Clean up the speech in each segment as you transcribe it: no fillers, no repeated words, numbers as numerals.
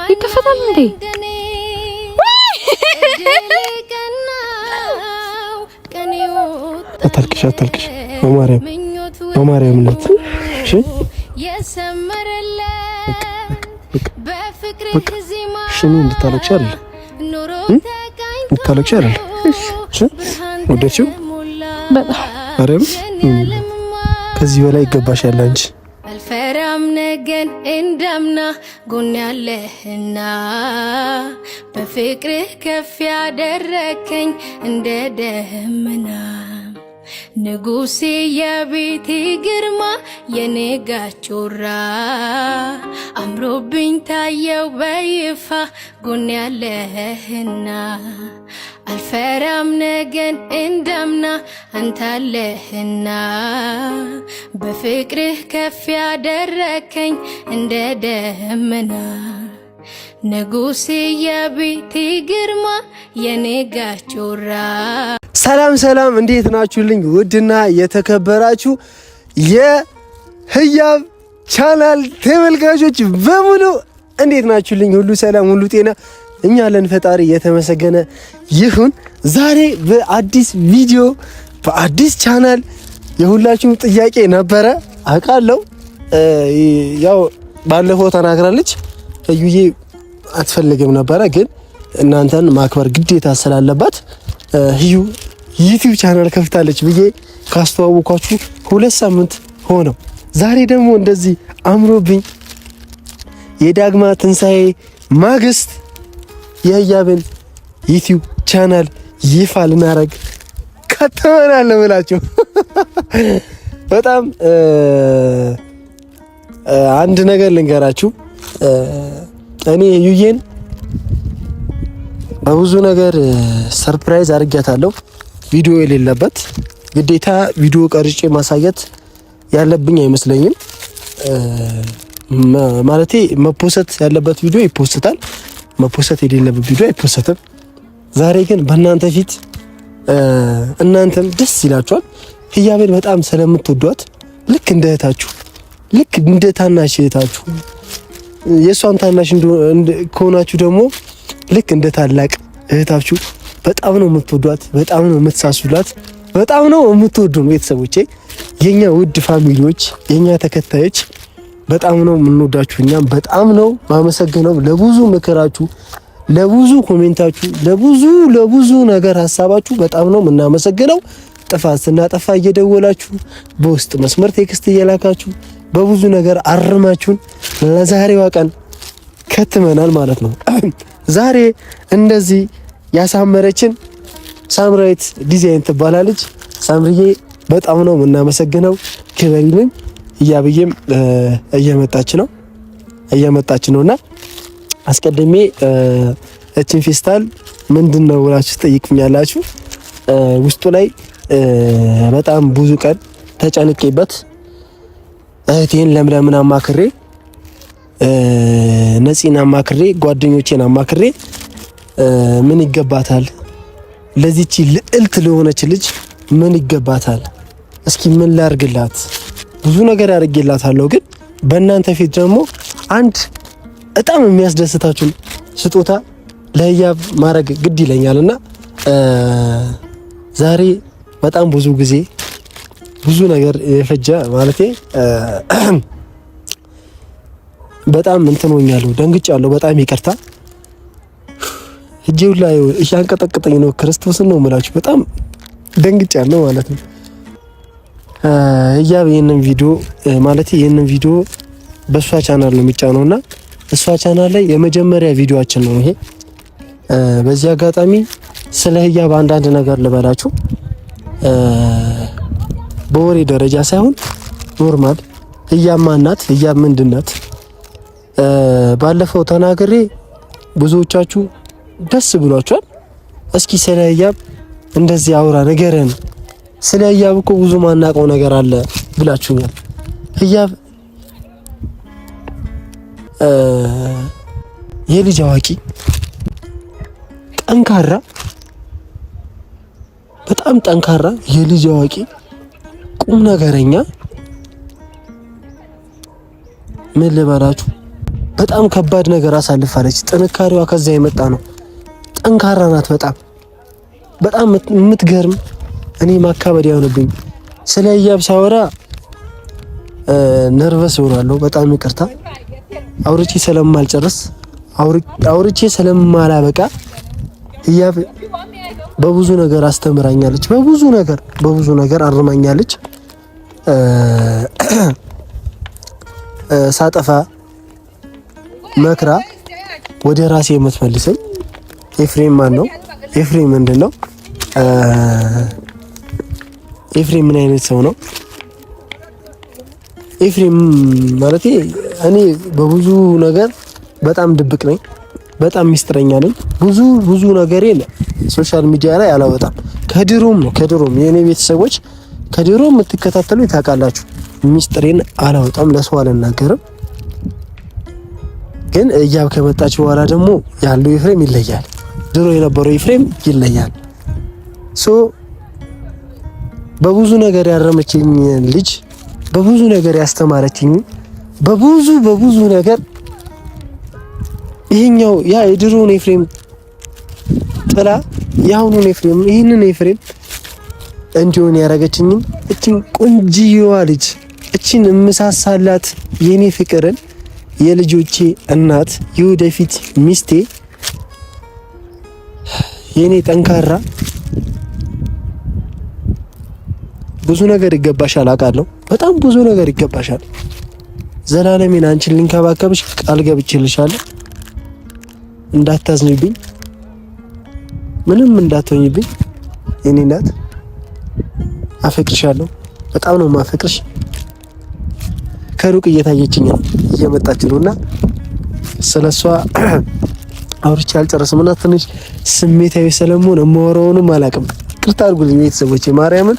ይከፈታል እንዴ? አታልቅሽ በማርያም እናት እሺ ሽኒ እንድታለቅሽ አይደል? እንድታለቅሽ አይደል? እሺ ወደችው በጣም ማርያም ከዚህ በላይ ይገባሻል አንቺ። አልፈራም ነገን እንዳምና ጎን ያለህና በፍቅርህ ከፍ ያደረከኝ እንደ ደመና ንጉሴ የቤቴ ግርማ የኔጋቾራ አምሮብኝ ታየው በይፋ ጎን ያለህና አልፈራም ነገን እንዳምና አንታለህና በፍቅርህ ከፍ ያደረከኝ እንደ ደመና ንጉሴ የቤቴ ግርማ የኔጋቾራ። ሰላም እንዴት ናችሁልኝ? ውድና የተከበራችሁ የህያብ ቻናል ተመልካቾች በሙሉ እንዴት ናችሁልኝ? ሁሉ ሰላም፣ ሁሉ ጤና? እኛ ለን ፈጣሪ የተመሰገነ ይሁን። ዛሬ በአዲስ ቪዲዮ በአዲስ ቻናል የሁላችሁም ጥያቄ ነበረ አውቃለሁ። ያው ባለፈው ተናግራለች እዩዬ አትፈልግም ነበረ፣ ግን እናንተን ማክበር ግዴታ ስላለባት እዩ ዩቲዩብ ቻናል ከፍታለች ብዬ ካስተዋወኳችሁ 2 ሳምንት ሆነው ዛሬ ደግሞ እንደዚህ አምሮብኝ የዳግማ ትንሳኤ ማግስት የህያብን ዩቲዩብ ቻናል ይፋ ልናረግ ከተመናል ብላችሁ በጣም አንድ ነገር ልንገራችሁ። እኔ ዩዬን በብዙ ነገር ሰርፕራይዝ አድርጊያታለሁ። ቪዲዮ የሌለበት ግዴታ ቪዲዮ ቀርጬ ማሳየት ያለብኝ አይመስለኝም። ማለቴ መፖሰት ያለበት ቪዲዮ ይፖስታል፣ መፖሰት የሌለበት ቪዲዮ አይፖስትም። ዛሬ ግን በእናንተ ፊት እናንተም ደስ ይላችኋል። ህያብን በጣም ስለምትወዷት ልክ እንደ እህታችሁ፣ ልክ እንደ ታናሽ እህታችሁ፣ የሷን ታናሽ ከሆናችሁ ደግሞ ልክ እንደ ታላቅ እህታችሁ በጣም ነው የምትወዷት፣ በጣም ነው የምትሳሱላት፣ በጣም ነው የምትወዱን ቤተሰቦቼ፣ የኛ ውድ ፋሚሊዎች፣ የኛ ተከታዮች በጣም ነው የምንወዳችሁ። እኛም በጣም ነው ማመሰግነው ለብዙ ምክራችሁ፣ ለብዙ ኮሜንታችሁ፣ ለብዙ ነገር ሀሳባችሁ በጣም ነው የምናመሰግነው። ጥፋት ስናጠፋ እየደወላችሁ በውስጥ መስመር ቴክስት እየላካችሁ በብዙ ነገር አርማችሁን ለዛሬዋ ቀን ከትመናል ማለት ነው። ዛሬ እንደዚህ ያሳመረችን ሳምራዊት ዲዛይን ትባላለች። ሳምሪዬ በጣም ነው የምናመሰግነው። ክበሪልን። ህያብዬም እየመጣች ነውና አስቀድሜ እቺን ፌስታል ምንድነው ብላችሁ ትጠይቁኛላችሁ። ውስጡ ላይ በጣም ብዙ ቀን ተጨንቄበት እህቴን ለምለምን አማክሬ ነፂን አማክሬ ጓደኞቼን አማክሬ ምን ይገባታል ለዚህች ልዕልት ለሆነች ልጅ ምን ይገባታል፣ እስኪ ምን ላርግላት፣ ብዙ ነገር አድርጌላታለሁ። ግን በእናንተ ፊት ደግሞ አንድ በጣም የሚያስደስታችሁ ስጦታ ለህያብ ማድረግ ግድ ይለኛልና ዛሬ በጣም ብዙ ጊዜ ብዙ ነገር የፈጀ ማለቴ በጣም እንትኖኛለሁ፣ ደንግጫለሁ። በጣም ይቅርታ። እጄው ላይ እያንቀጠቀጠኝ ነው። ክርስቶስን ነው የምላችሁ። በጣም ደንግጫለሁ ማለት ነው። ህያብ ይሄንን ቪዲዮ በሷ ቻናል ነው የሚጫነውና እሷ ቻናል ላይ የመጀመሪያ ቪዲዮአችን ነው ይሄ። በዚህ አጋጣሚ ስለ ህያብ አንዳንድ ነገር ልበላችሁ። በወሬ ደረጃ ሳይሆን ኖርማል ህያብ ማናት፣ ህያብ ምንድናት ባለፈው ተናግሬ ብዙዎቻችሁ ደስ ብሏችኋል። እስኪ ስለ ህያብ እንደዚህ አውራ ነገረን፣ ስለ ህያብ እኮ ብዙ ማናውቀው ነገር አለ ብላችሁኛል። ህያብ የልጅ አዋቂ፣ ጠንካራ፣ በጣም ጠንካራ የልጅ አዋቂ፣ ቁም ነገረኛ፣ ምን ልበላችሁ በጣም ከባድ ነገር አሳልፋለች። ጥንካሬዋ ከዛ የመጣ ነው። ጠንካራ ናት። በጣም የምትገርም እኔ ማካበድ ያሆነብኝ ስለ ህያብ ሳወራ ነርቨስ ሆናለሁ። በጣም ይቅርታ አውርቼ ስለማልጨርስ አውርቼ ስለማላበቃ ህያብ በብዙ ነገር አስተምራኛለች። በብዙ ነገር አርማኛለች። ሳጠፋ መክራ ወደ ራሴ የምትመልሰኝ ኤፍሬም ማን ነው? ኤፍሬም ምንድነው? ኤፍሬም ምን አይነት ሰው ነው? ኤፍሬም ማለት እኔ በብዙ ነገር በጣም ድብቅ ነኝ፣ በጣም ሚስጥረኛ ነኝ። ብዙ ነገሬን ሶሻል ሚዲያ ላይ አላወጣም። ከድሮም የኔ ቤተሰቦች ከድሮም የምትከታተሉ ታውቃላችሁ። ሚስጥሬን አላወጣም፣ ለሰው አልናገርም። ግን ህያብ ከመጣች በኋላ ደግሞ ያለው ኤፍሬም ይለያል። ድሮ የነበረው ኤፍሬም ይለያል። በብዙ ነገር ያረመችኝ ልጅ፣ በብዙ ነገር ያስተማረችኝ፣ በብዙ ነገር ይሄኛው ያ የድሮውን ኤፍሬም ጥላ ያሁኑን ኤፍሬም ይህንን ኤፍሬም እንዲሆን ያረገችኝ እቺን ቆንጂዋ ልጅ እቺን እምሳሳላት የኔ ፍቅርን የልጆቼ እናት የወደፊት ሚስቴ የኔ ጠንካራ ብዙ ነገር ይገባሻል፣ አውቃለሁ። በጣም ብዙ ነገር ይገባሻል። ዘላለሜን አንቺን ልንከባከብሽ ቃል ገብቼልሻለሁ። እንዳታዝኝብኝ፣ ምንም እንዳትሆኝብኝ የኔ እናት። አፈቅርሻለሁ። በጣም ነው ማፈቅርሽ። ከሩቅ እየታየችኝ ነው፣ እየመጣች ነውና ስለሷ አውርቼ አልጨረስም እና ትንሽ ስሜታዊ ሰለሞን እማወራውንም አላውቅም። ይቅርታ አድርጉልኝ ቤተሰቦቼ ማርያምን።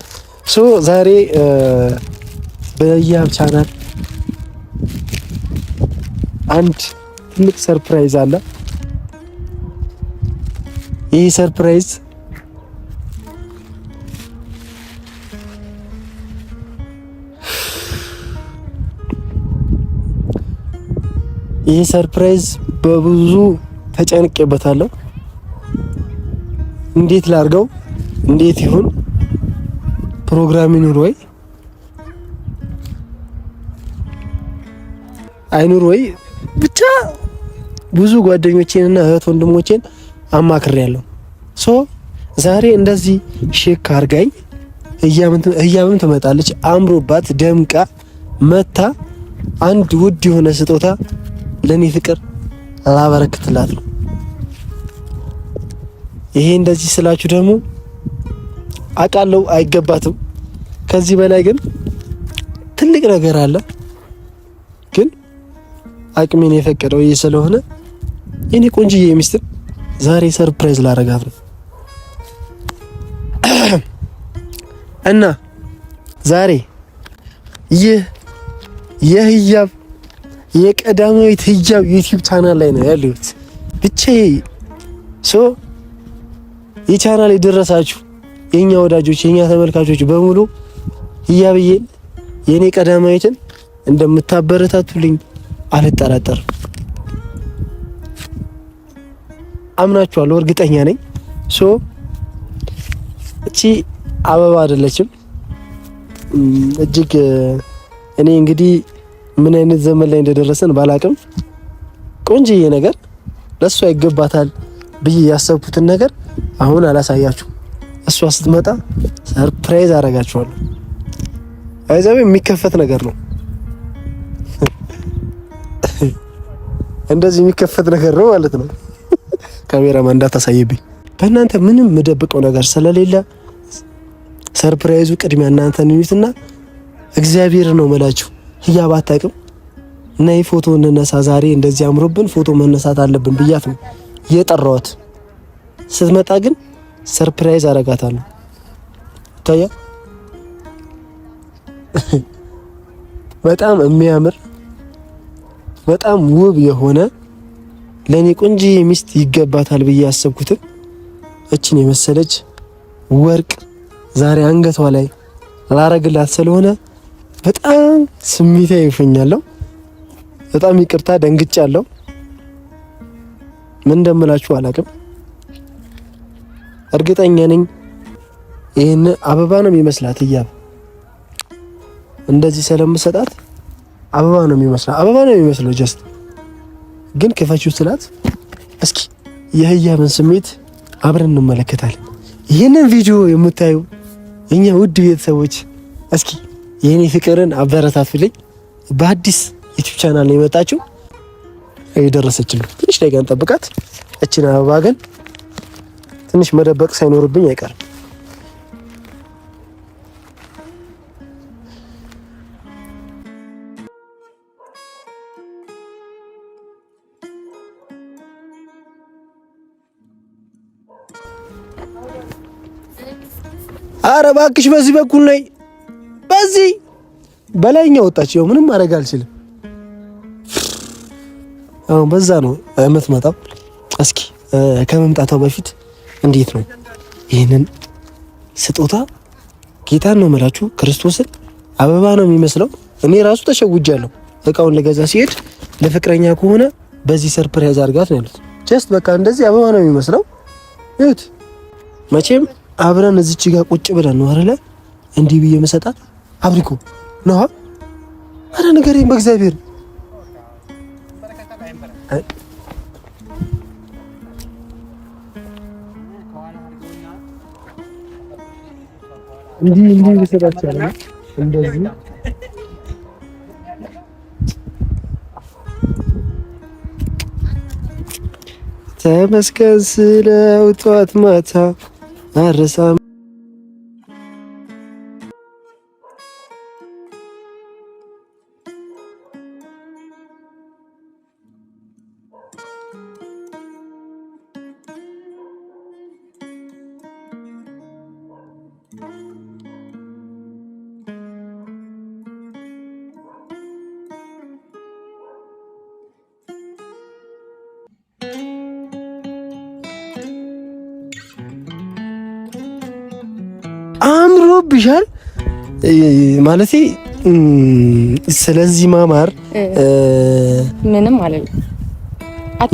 ዛሬ በህያብ ቻናል አንድ ትልቅ ሰርፕራይዝ አለ። ይህ ሰርፕራይዝ በብዙ ተጨንቄበታለሁ። እንዴት ላርገው? እንዴት ይሁን? ፕሮግራም ይኑር ወይ አይኑር ወይ? ብቻ ብዙ ጓደኞቼንና እህት ወንድሞቼን አማክሬያለሁ። ዛሬ እንደዚህ ሼክ አርጋኝ ህያብም ትመጣለች። አምሮባት ደምቃ መታ አንድ ውድ የሆነ ስጦታ ለኔ ፍቅር ላበረክትላት ነው። ይሄ እንደዚህ ስላችሁ ደግሞ አውቃለሁ አይገባትም። ከዚህ በላይ ግን ትልቅ ነገር አለ። ግን አቅሜን የፈቀደው ይሄ ስለሆነ የኔ ቆንጅዬ ሚስት ዛሬ ሰርፕራይዝ ላረጋት ነው እና ዛሬ ይህ የህያብ የቀዳማዊት ህያብ ዩቲዩብ ቻናል ላይ ነው ያለሁት። ብቻዬ የቻናል የደረሳችሁ የኛ ወዳጆች የኛ ተመልካቾች በሙሉ ህያብዬን የኔ ቀዳማዊትን እንደምታበረታቱልኝ አልጠራጠርም። አምናችኋለሁ፣ እርግጠኛ ነኝ። እቺ አበባ አይደለችም። እጅግ እኔ እንግዲህ ምን አይነት ዘመን ላይ እንደደረሰን ባላቅም ቆንጆዬ ነገር ለሷ ይገባታል ብዬ ያሰብኩትን ነገር አሁን አላሳያችሁ። እሷ ስትመጣ ሰርፕራይዝ አደርጋችኋለሁ። አይዛቤ የሚከፈት ነገር ነው። እንደዚህ የሚከፈት ነገር ነው ማለት ነው። ካሜራማን እንዳታሳይብኝ። በእናንተ ምንም የምደብቀው ነገር ስለሌለ ሰርፕራይዙ ቅድሚያ እናንተ ንዩትና እግዚአብሔር ነው መላችሁ። ህያብ አታውቅም። ነይ ፎቶ እንነሳ ዛሬ እንደዚህ አምሮብን ፎቶ መነሳት አለብን ብያት ነው የጠራኋት። ስትመጣ ግን ሰርፕራይዝ አረጋታለሁ። ታያ በጣም የሚያምር በጣም ውብ የሆነ ለኔ ቆንጆ ሚስት ይገባታል ብዬ ያሰብኩትን እቺን የመሰለች ወርቅ ዛሬ አንገቷ ላይ ላረግላት ስለሆነ በጣም ስሜታዊ ይፈኛለሁ። በጣም ይቅርታ ደንግጫለሁ። ምን እንደምላችሁ አላውቅም። እርግጠኛ ነኝ ይሄን አበባ ነው የሚመስላት ህያብ እንደዚህ ስለምሰጣት አበባ ነው የሚመስለው ጀስት ግን ከፈችው ስላት እስኪ የህያብን ስሜት አብረን እንመለከታለን። ይህንን ቪዲዮ የምታዩ እኛ ውድ ቤተሰቦች እስኪ የኔ ፍቅርን አበረታቱልኝ። በአዲስ ዩቲዩብ ቻናል ነው የመጣችው እየደረሰችልኝ ትንሽ ደቂቃ እንጠብቃት። እቺን አበባ ግን ትንሽ መደበቅ ሳይኖርብኝ አይቀርም። አረ እባክሽ በዚህ በኩል ነይ። በዚህ በላይኛው ወጣች። ያው ምንም ማድረግ አልችልም። አሁን በዛ ነው የምትመጣው። እስኪ ከመምጣቷ በፊት እንዴት ነው ይሄንን ስጦታ ጌታን ነው የምላችሁ ክርስቶስን አበባ ነው የሚመስለው። እኔ ራሱ ተሸውጃለሁ። እቃውን ለገዛ ሲሄድ ለፍቅረኛ ከሆነ በዚህ ሰርፕራይዝ አድርጋት ነው ያሉት። ጀስት በቃ እንደዚህ አበባ ነው የሚመስለው። እዩት። መቼም አብረን እዚች ጋር ቁጭ ብለን ነው አይደለ እንዲህ ብዬ መሰጣት አብሪኮ ነው። አረ ንገረኝ በእግዚአብሔር እንዲህ ልሰጣቸው ነው እንደዚህ ተመስገን ስለው ጧት ማታ አረሳም አምሮብሻል ማለቴ ስለዚህ ማማር ምንም ማለት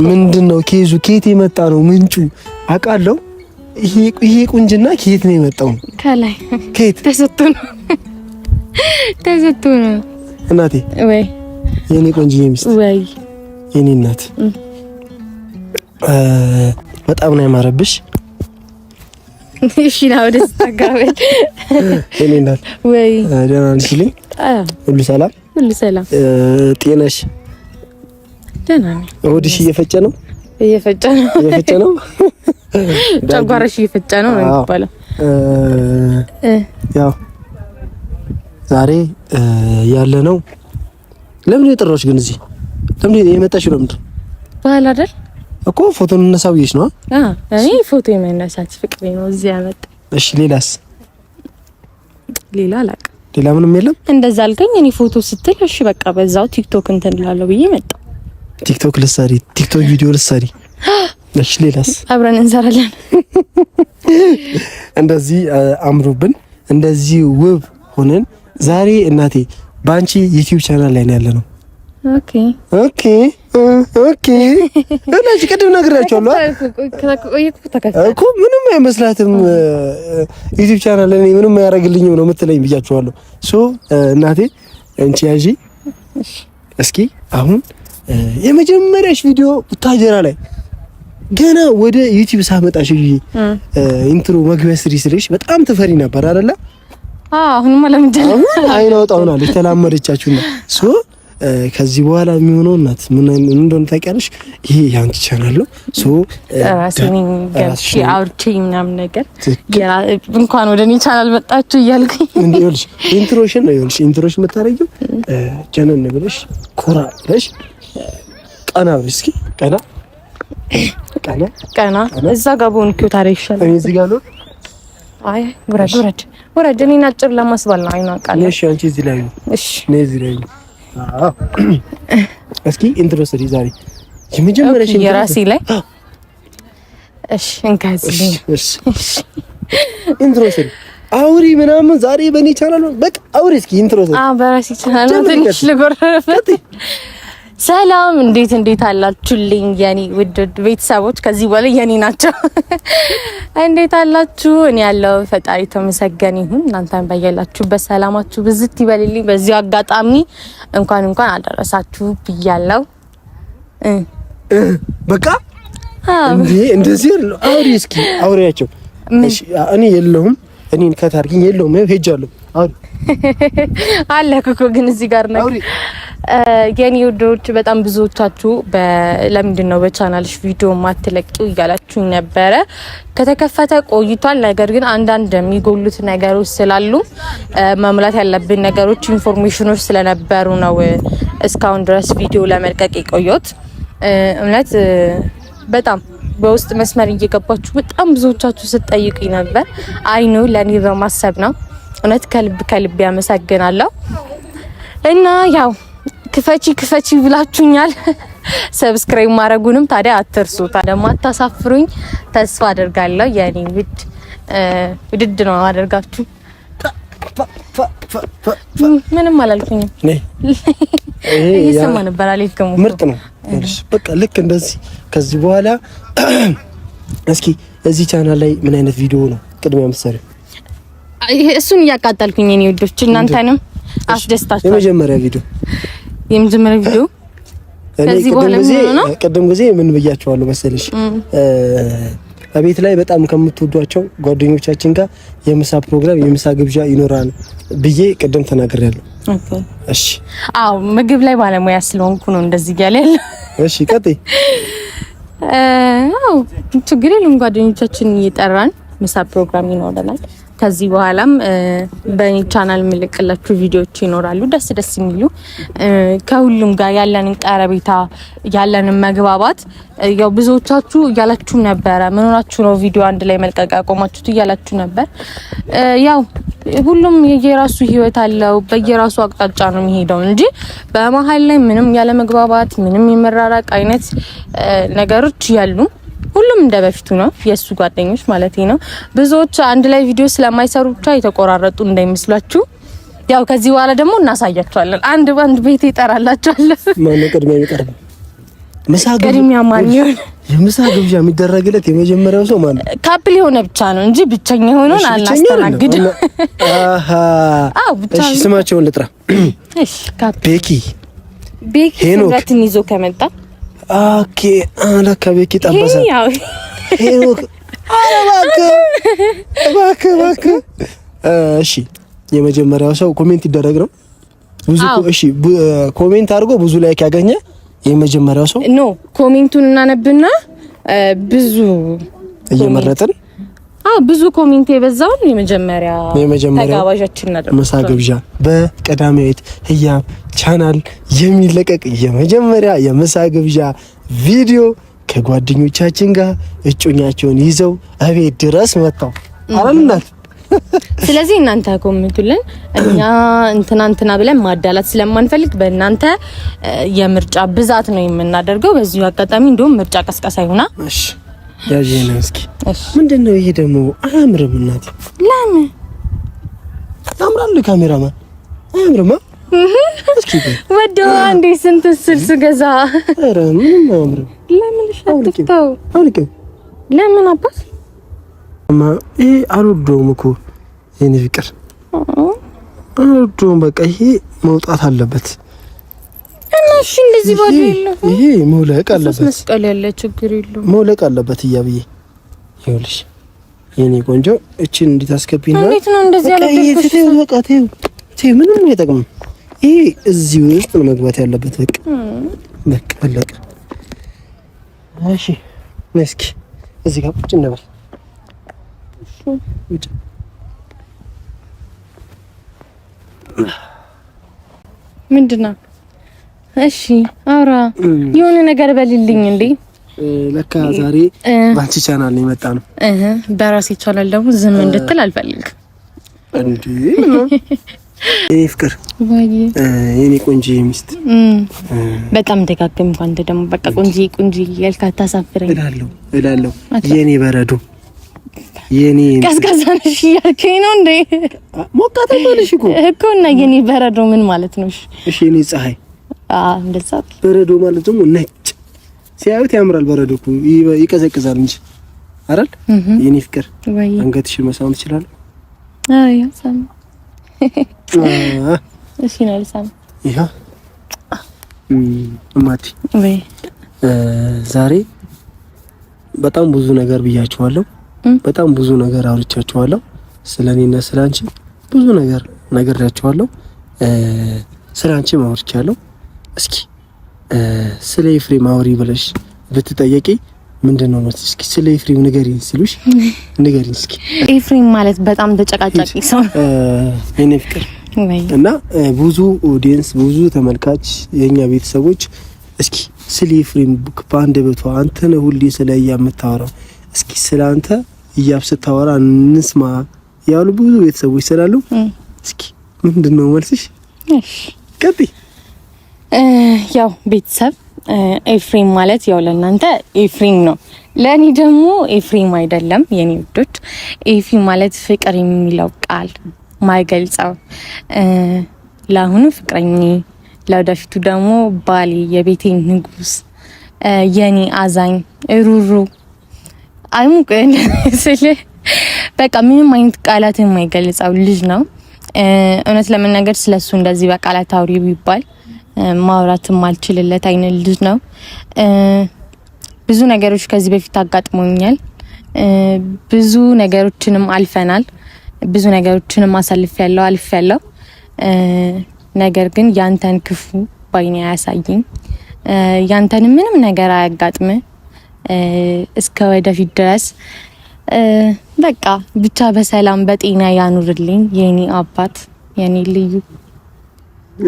ምንድነው ኬዙ ከየት የመጣ ነው ምንጩ አውቃለሁ። ይሄ ቁንጅና ከየት ነው የመጣው? ከላይ ከየት ተሰጥቶ ነው እናቴ ወይ የኔ ቆንጆ ሚስት ወይ የኔ እናት በጣም ነው ያማረብሽ። እሺ ነው ደስ ተጋበል የኔ እናት ወይ ደህና ነሽ? ሁሉ ሰላም ጤናሽ ደህና ነኝ። ሆድሽ እየፈጨ ነው ጨጓራሽ እየፈጨ ነው የሚባለው። ያው ዛሬ ያለ ነው። ለምን የጠራሽ ግን እዚህ ለምን የመጣሽው? ለምን ባህል አይደል እኮ ፎቶ እንነሳው ብዬሽ ነው። እኔ ፎቶ የመነሳት ፍቅሬ ነው እዚህ ያመጣ። እሺ ሌላስ? ሌላ አላውቅም። ሌላ ምንም የለም። እንደዛ አልከኝ። እኔ ፎቶ ስትል እሺ በቃ በዛው ቲክቶክ እንትን እላለሁ ብዬ መጣ። ቲክቶክ ቪዲዮ ልትሰሪ? እሺ ሌላስ? አብረን እንሰራለን። እንደዚህ አምሮብን እንደዚህ ውብ ሆነን ዛሬ እናቴ ባንቺ ዩቲዩብ ቻናል ላይ ነው ያለነው። ኦኬ እናንቺ ቅድም ነግራችኋለሁ እኮ ምንም አይመስላትም ዩቲዩብ ቻናል ላይ ምንም አያደርግልኝም ነው የምትለኝ ብያችኋለሁ። እናቴ እንቺ ያዢ እስኪ አሁን የመጀመሪያሽ ቪዲዮ ቡታጀራ ላይ ገና ወደ ዩቲዩብ ሳመጣሽ ኢንትሮ መግቢያ ስሪሽ በጣም ትፈሪ ነበር አይደለ? አሁንማ ለምንድን ነው አይናውጣውና ለተላመደቻችሁና ከዚህ በኋላ የሚሆነው እናት ምን እንደሆነ ታውቂያለሽ? ይሄ ያንቺ ቻናል ነው። ራሴን ገብቼ አውርቼ ምናምን ነገር እንኳን ወደ እኔ ቻናል መጣችሁ እያልኩኝ እንዴ ይኸውልሽ ኢንትሮሽን ነው ኢንትሮሽን የምታረጊው ቻናል ነው ብለሽ ኮራ ብለሽ ቀና ብለሽ እስኪ ቀና እዛ ጋር ቦንኪው ታሪክ ይሻላል። እኔ እዚህ ጋር ነው። አይ ወረድ እኔን አጭር ለማስባል ነው አይኗ ቃል። እሺ አንቺ እዚህ ላይ ነው። እሺ እኔ እዚህ ላይ ነው። እስኪ ኢንትሮ ስሪ ዛሬ የመጀመሪያሽ የራሴ ላይ። እሺ እንካዝልኝ። እሺ ኢንትሮ ስሪ አውሪ ምናምን ዛሬ በእኔ ቻናል ነው። በቃ አውሪ እስኪ ኢንትሮ ስሪ። በራሴ ቻናል ነው። ትንሽ ልጎረረበት ሰላም እንዴት አላችሁልኝ የኔ ውድ ቤተሰቦች? ከዚህ በኋላ የኔ ናቸው። እንዴት አላችሁ? እኔ ያለው ፈጣሪ ተመሰገነ ይሁን። እናንተም በያላችሁበት ሰላማችሁ ብዝት ይበልልኝ። በዚህ አጋጣሚ እንኳን አደረሳችሁ ብያለሁ። በቃ እንዴ እንደዚህ ነው። እስኪ አውሪያቸው። እሺ እኔ የለሁም እኔን ከታርኪኝ የለሁም ሄጃለሁ። አለ እኮ ግን እዚህ ጋር ነው የኔ ውዶች። በጣም ብዙዎቻችሁ ለምንድን ነው በቻናልሽ ቪዲዮ ማትለቂው እያላችሁ ነበረ። ከተከፈተ ቆይቷል። ነገር ግን አንዳንድ የሚጎሉት ነገሮች ስላሉ መሙላት ያለብን ነገሮች ኢንፎርሜሽኖች ስለነበሩ ነው እስካሁን ድረስ ቪዲዮ ለመልቀቅ የቆየሁት። እውነት በጣም በውስጥ መስመር እየገባችሁ በጣም ብዙዎቻችሁ ስትጠይቁኝ ነበር። አይኑ ለኔ በማሰብ ነው። እውነት ከልብ ያመሰግናለሁ። እና ያው ክፈቺ ብላችሁኛል። ሰብስክራይብ ማድረጉንም ታዲያ አትርሱ። ታዲያ ማታሳፍሩኝ ተስፋ አደርጋለሁ። የኔ ውድድ ነው አደርጋችሁ። ምንም አላልኩኝም። ይሰማ ነበር አልከሙ። ምርጥ ነው። በቃ ልክ እንደዚህ ከዚህ በኋላ እስኪ እዚህ ቻናል ላይ ምን አይነት ቪዲዮ ነው ቅድሚያ የምትሰሪው? እሱን እያቃጠልኩኝ የኔ ውዶች እናንተንም አስደስታችሁ። የመጀመሪያ ቪዲዮ ከዚህ በኋላ ነው። ቅድም ጊዜ ምን ብያቸዋለሁ መሰለሽ? ቤት ላይ በጣም ከምትወዷቸው ጓደኞቻችን ጋር የምሳ ፕሮግራም የምሳ ግብዣ ይኖራል ብዬ ቅድም ተናግሬያለሁ። እሺ አዎ፣ ምግብ ላይ ባለሙያ ስለሆንኩ ነው እንደዚህ ያለ ያለው። እሺ ቀጥይ። አዎ ችግር የለም። ጓደኞቻችን እየጠራን ምሳ ፕሮግራም ይኖረናል። ከዚህ በኋላም በኔ ቻናል ምልክላችሁ ቪዲዮዎች ይኖራሉ፣ ደስ የሚሉ ከሁሉም ጋር ያለንን ቀረቤታ ያለንን መግባባት። ያው ብዙዎቻችሁ እያላችሁ ነበረ ምን ሆናችሁ ነው ቪዲዮ አንድ ላይ መልቀቅ ያቆማችሁት እያላችሁ ነበር። ያው ሁሉም የየራሱ ህይወት አለው፣ በየራሱ አቅጣጫ ነው የሚሄደው እንጂ በመሀል ላይ ምንም ያለ መግባባት ምንም የመራራቅ አይነት ነገሮች ያሉ ሁሉም እንደበፊቱ ነው። የሱ ጓደኞች ማለት ነው። ብዙዎች አንድ ላይ ቪዲዮ ስለማይሰሩ ብቻ የተቆራረጡ እንዳይመስላችሁ። ያው ከዚህ በኋላ ደግሞ እናሳያችኋለን። አንድ ባንድ ቤት ይጠራላችኋል። ማን ቅድሚያ የሚቀርብ የምሳ ግብዣ የሚደረግለት የመጀመሪያው ሰው ማን? ካፕል የሆነ ብቻ ነው እንጂ ብቸኛ ሆኖን አናስተናግድም። አዎ ብቻ። እሺ ስማቸውን ልጥራ። እሺ ቤኪ ሄኖክን ይዞ ከመጣ ኦኬ። አላካ ቤኪ ጠበሳ ሄኖክ እባክህ። እሺ የመጀመሪያው ሰው ኮሜንት ይደረግ ነው ብዙ። እሺ ኮሜንት አድርጎ ብዙ ላይክ ያገኘ የመጀመሪያው ሰው ኖ ኮሜንቱን እናነብና ብዙ እየመረጥን ብዙ ኮሜንት የበዛውን የመጀመሪያ ተጋባዣችን እናደርጋለን። ምሳ ግብዣ በቀዳማዊት ህያብ ቻናል የሚለቀቅ የመጀመሪያ የምሳ ግብዣ ቪዲዮ ከጓደኞቻችን ጋር እጮኛቸውን ይዘው እቤት ድረስ መጣው አረናት። ስለዚህ እናንተ ኮሜንቱልን እኛ እንትና ብለን ማዳላት ስለማንፈልግ በእናንተ የምርጫ ብዛት ነው የምናደርገው። በዚሁ አጋጣሚ እንደውም ምርጫ ቀስቀሳ ይሁና። እሺ ያጂና እስኪ ምንድነው ይሄ ደግሞ? አያምርም እናቴ። ለምን ያምራል? ካሜራማን አያምርም? እስኪ ወደው አንዴ ስንት ስልስ ገዛ። ኧረ ምንም አያምርም። ለምን ሸጥተው አውልቀው? ለምን አባስ ይሄ አልወደውም እኮ የኔ ፍቅር አልወደውም። በቃ ይሄ መውጣት አለበት። እሺ እንደዚህ ባዶ የለው። ይሄ መውለቅ አለበት። መስቀል ያለ ችግር የለው መውለቅ አለበት እያብዬ። ይኸውልሽ የኔ ቆንጆ እቺን እንዴት አስከቢና እንዴት ነው እንደዚህ ያለ ተከሽ? በቃ ተይው ምንም አይጠቅምም። ይሄ እዚህ ውስጥ ነው መግባት ያለበት። በቃ አለቀ። እሺ እስኪ እዚህ ጋር ቁጭ እንበል። ምንድነው? እሺ አውራ የሆነ ነገር በልልኝ እንዴ። ለካ ዛሬ ባንቺ ቻናል ነው የመጣ ነው። በራሴ ቻናል ደግሞ ዝም እንድትል አልፈልግም እንዴ ነው። ፍቅር ወይ የኔ ቆንጆ ሚስት በጣም ደጋግም አንተ ደግሞ በቃ ቆንጆ ያልካ ታሳፍረኝ እላለሁ። የኔ በረዶ የኔ ቀዝቃዛ ነሽ ያልከኝ ነው እንዴ? ሞቃት አይደለሽ እኮ እና የኔ በረዶ ምን ማለት ነው? እሺ የኔ ፀሐይ እንደዛ በረዶ ማለት ደግሞ ነጭ ሲያዩት ያምራል። በረዶ እኮ ይቀዘቅዛል እንጂ አይደል? የኔ ፍቅር አንገትሽን መሳም ትችላለህ? አይ ሳም እሺ ነው ሳም ይሄ እማቲ ወይ ዛሬ በጣም ብዙ ነገር ብያችኋለሁ። በጣም ብዙ ነገር አውርቻችኋለሁ። ስለኔና ስላንቺ ብዙ ነገር ነግሬያችኋለሁ። ስላንቺ ማውርቻለሁ። እስኪ ስለ ኤፍሬም አውሪ ብለሽ ብትጠየቂ ምንድነው ነው? እስኪ ስለ ኤፍሬም ንገሪኝ ሲሉሽ ንገሪኝ እስኪ። ኤፍሬም ማለት በጣም ተጨቃጫቂ ሰው የኔ ፍቅር እና ብዙ ኦዲየንስ ብዙ ተመልካች የኛ ቤተሰቦች እስኪ ስለ ኤፍሬም በአንደበቷ አንተ ነህ ሁሌ ስለ እያብ የምታወራው እስኪ ስለ አንተ እያብ ስታወራ እንስማ ያሉ ብዙ ቤተሰቦች ስላሉ እስኪ ምንድነው መልስሽ? እሺ ቀጥይ። ያው ቤተሰብ ኤፍሬም ማለት ያው ለእናንተ ኤፍሬም ነው፣ ለእኔ ደግሞ ኤፍሬም አይደለም የኔ ውዶች። ኤፊ ማለት ፍቅር የሚለው ቃል ማይገልጸው ለአሁኑ ፍቅረኛ፣ ለወደፊቱ ደግሞ ባሌ፣ የቤቴ ንጉስ፣ የኔ አዛኝ ሩሩ አይሙቀን ስለ በቃ ምንም አይነት ቃላት የማይገልጸው ልጅ ነው። እውነት ለመናገር ስለሱ እንደዚህ በቃላት አውሪ ቢባል ማውራትም አልችልለት አይነት ልጅ ነው። ብዙ ነገሮች ከዚህ በፊት አጋጥሞኛል። ብዙ ነገሮችንም አልፈናል። ብዙ ነገሮችንም አልፌያለሁ። ነገር ግን ያንተን ክፉ ባይኔ አያሳየኝ፣ ያንተን ምንም ነገር አያጋጥም እስከ ወደፊት ድረስ በቃ ብቻ በሰላም በጤና ያኑርልኝ የኔ አባት፣ የኔ ልዩ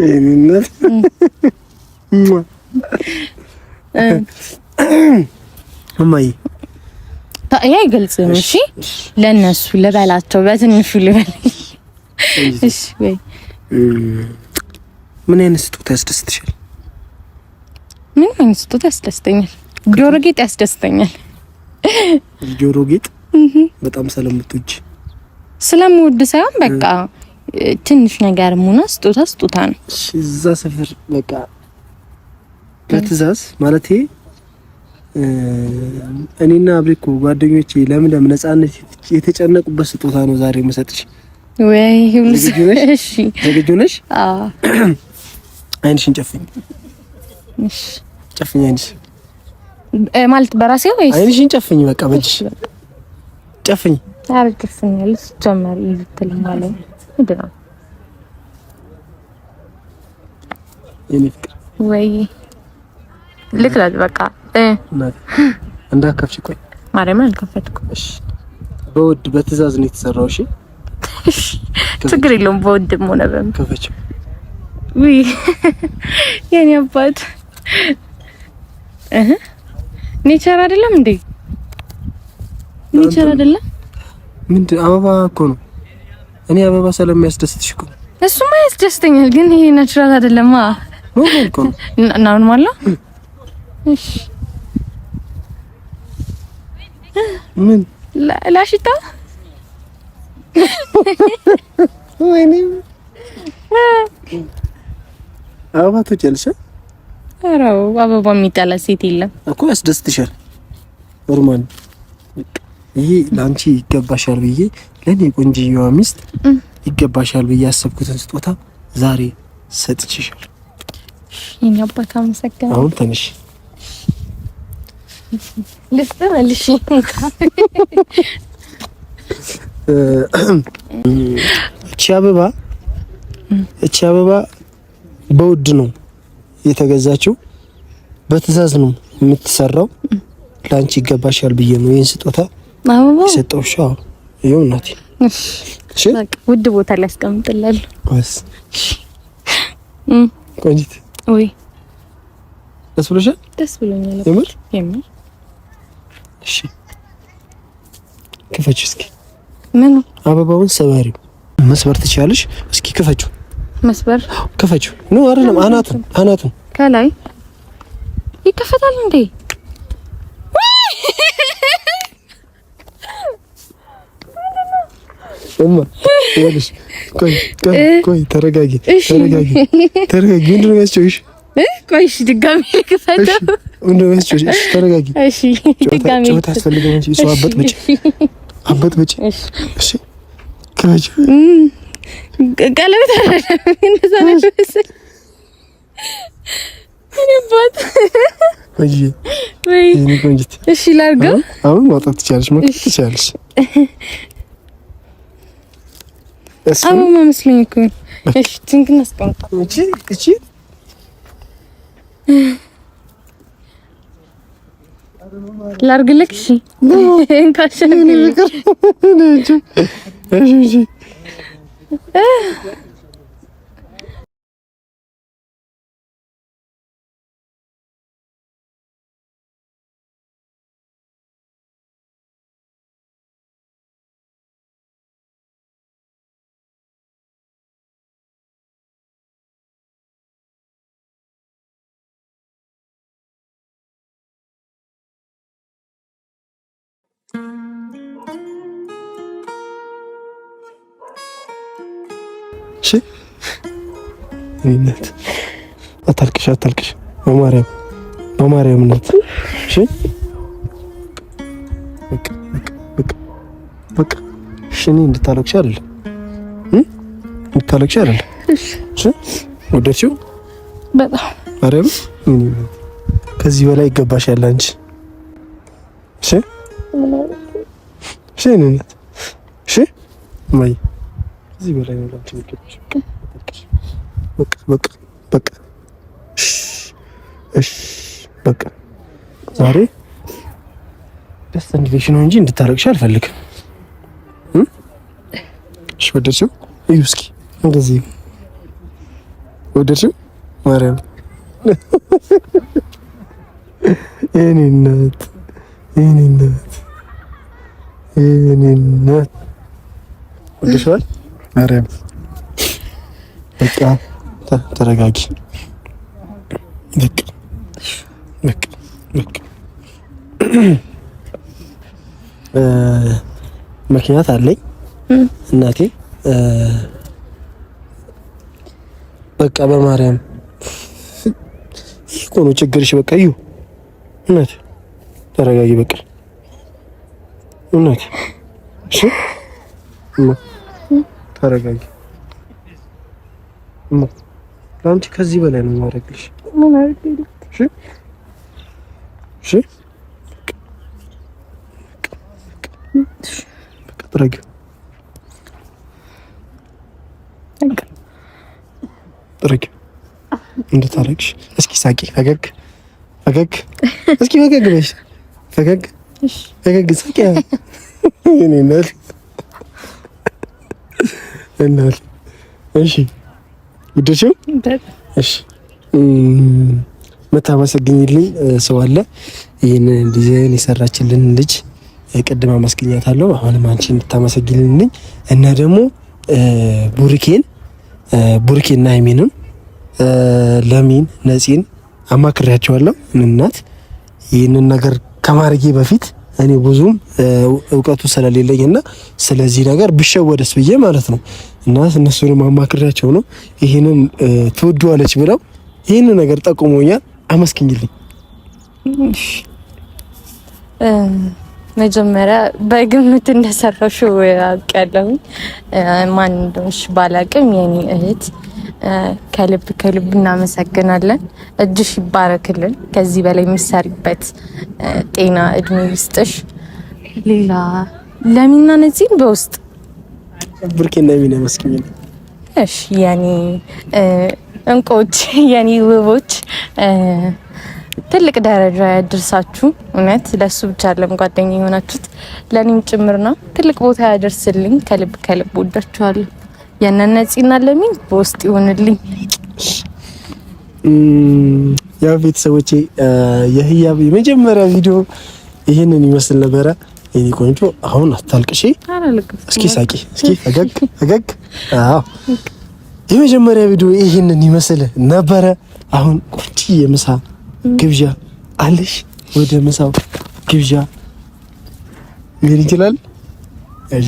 የኔነት እማዬ ታያ አይገልጽም። እሺ ለነሱ ልበላቸው በትንሹ ልበል። እሺ ወይ ምን አይነት ስጦታ ያስደስትሻል? ምን አይነት ስጦታ ያስደስተኛል? ጆሮ ጌጥ ያስደስተኛል። ጆሮ ጌጥ በጣም ስለምወድ ሳይሆን በቃ ትንሽ ነገር ሙና ስጦታ ነው። እዛ ሰፈር በቃ በትዕዛዝ ማለት እኔና አብሪኮ ጓደኞቼ ለምለም ነፃነት የተጨነቁበት ስጦታ ነው ዛሬ መሰጥሽ። ወይ ሁሉስ እሺ፣ ዝግጁ ነሽ? አዎ። አይንሽን ጨፍኝ። እሺ፣ ጨፍኝ አይንሽ ማለት በራሴ ወይስ? አይንሽን ጨፍኝ፣ በቃ በእጅሽ ጨፍኝ። አልከፍኛል ጀመር ይልትል ማለት ምንድነው? የኔ ፍቅር ወይ ልክላት በቃ እንዳከፍሽ። ቆይ ማርያምን አልከፈትኩም። እሺ፣ በውድ በትዕዛዝ ነው የተሰራው። እሺ፣ ችግር የለውም። በውድም ሆነ በምን ከፈች። ውይ የኔ አባት ኔቸር አይደለም እንዴ? ኔቸር አይደለም ምንድን? አበባ እኮ ነው። እኔ አበባ ስለሚያስደስትሽ እኮ እሱማ ያስደስተኛል፣ ግን ይሄ ናቹራል አይደለማ። ኖርማል እኮ ነው። ኖርማል ነው። እሺ ምን ላሽታ ወይኔ አበባ ትወጪያለሽ? ኧረ አበባ የሚጠላ ሴት የለም እኮ። ያስደስትሻል። ኖርማል። ይሄ ላንቺ ይገባሻል ብዬ ለኔ ቆንጆዋ ሚስት ይገባሻል ብዬ ያሰብኩትን ስጦታ ዛሬ ሰጥቼሻለሁ። የኔ አባት አመሰግናለሁ። አሁን ተነሽ ልስጥልሽ። እቺ አበባ በውድ ነው የተገዛችው፣ በትዕዛዝ ነው የምትሰራው። ላንቺ ይገባሻል ብዬ ነው ይሄን ስጦታ የሰጠሁሽ። አዎ ይኸው እናቴ። እሺ በቃ ውድ ቦታ ላይ አስቀምጥላለሁ። ወስ ቆንጂት ወይ ደስ ብሎሻል? ደስ ብሎኛል። የምር እሺ ክፈች እስኪ። ምን አበባውን ሰባሪው መስበር ትችያለሽ? እስኪ ክፈችው። መስበር ክፈችው። ነው አይደለም፣ አናቱን ከላይ ይከፈታል እንዴ? እማ ይኸውልሽ፣ ቆይ ተረጋጊ። ምንድን ነው ያስጨውሽ? ቆይ እሺ ድጋሚ ልክፈተው እሺ ተረጋጊ እሺ ድጋሚ ታስፈልገው እንጂ ሰው አበጥብጭ እሺ ከመቼ ቀለበት አይደለም እንደዛ ነው መሰለኝ እኔባት ወይ እሺ ላድርገው አሁን ማውጣት ትችያለሽ ማለት ትችያለሽ አሁን መስሎኝ እኮ እሺ ትንግና አስቀምጣ እቺ ላድርግልክ እሺ እንካሸን እሺ እሺ እናት አታልቅሽ በማርያም እናት እሺ በቃ እሺ እኔ እንድታለቅሽ አይደለም እሺ ወደድሽው በጣም ማርያም ከዚህ በላይ ይገባሻል አንቺ እሺ እሺ እናት እሺ ማይ እዚህ በላይ ነው አንቺ ልጅ በቃ እሺ በቃ ዛሬ ደስ እንዲልሽ ነው እንጂ እንድታረቅሽ አልፈልግም። እሺ ወደድሽው? እዩ እስኪ እንደዚህ ወደድሽው? ማርያም የኔ እናት ወደድሽዋል? ማርያም በቃ ተረጋጊ። በቃ ምክንያት አለኝ እናቴ። በቃ በማርያም እኮ ነው ችግርሽ። በቃ እዩ እናቴ ተረጋጊ። በቃ እናቴ እሺ ተረጋጊ። ለአንቺ ከዚህ በላይ ነው የማደርግልሽ። እሺ በቃ ጥረጊ እንድታረግሽ። እስኪ ሳቂ፣ ፈገግ እስኪ ፈገግ በሽ፣ ፈገግ ሳቂ። እኔ እናት እሺ ወደድሽው? እሺ መታመሰግኝልኝ ሰው አለ። ይሄን ዲዛይን የሰራችልን ልጅ ቅድም አመስግኛታለሁ። አሁንም አንቺ እንድታመሰግኝልኝ እና ደግሞ ቡርኬና ሃይሚንም ለሚን ነፂን አማክሬያቸዋለሁ። እናት ይህንን ነገር ከማድረጌ በፊት እኔ ብዙም እውቀቱ ስለሌለኝና ስለዚህ ነገር ብሸወደስ ብዬ ማለት ነው እና እነሱንም አማክሬያቸው ነው ይሄንን ትወዷለች ብለው ይሄንን ነገር ጠቁሞኛል። አመስግኝልኝ። መጀመሪያ በግምት እንደሰራሽው አውቃለሁ። ማን እንደሆንሽ ባላቅም የኔ እህት ከልብ እናመሰግናለን። እጅሽ ይባረክልን። ከዚህ በላይ የምትሰሪበት ጤና እድሜ ይስጥሽ። ሌላ ለሚና ነፂን በውስጥ ብርኬና ሚና መስኪኝ። እሺ የኔ እንቆች፣ የኔ ውቦች ትልቅ ደረጃ ያደርሳችሁ። እውነት ለሱ ብቻ አይደለም ጓደኛ የሆናችሁት ለኔም ጭምር ነው። ትልቅ ቦታ ያደርስልኝ። ከልብ ወዳችኋለሁ። የነነፂና ለሚን በውስጥ ይሆንልኝ። ያው ቤተሰቦቼ የህያብ የመጀመሪያ ቪዲዮ ይሄንን ይመስል ነበረ። የኔ ቆንጆ አሁን አታልቅሺ፣ እስኪ ሳቂ፣ እስኪ ፈገግ። አዎ የመጀመሪያ ቪዲዮ ይሄንን ይመስል ነበረ። አሁን ቆንጆ የምሳ ግብዣ አለሽ። ወደ ምሳው ግብዣ ምን ይችላል? እሺ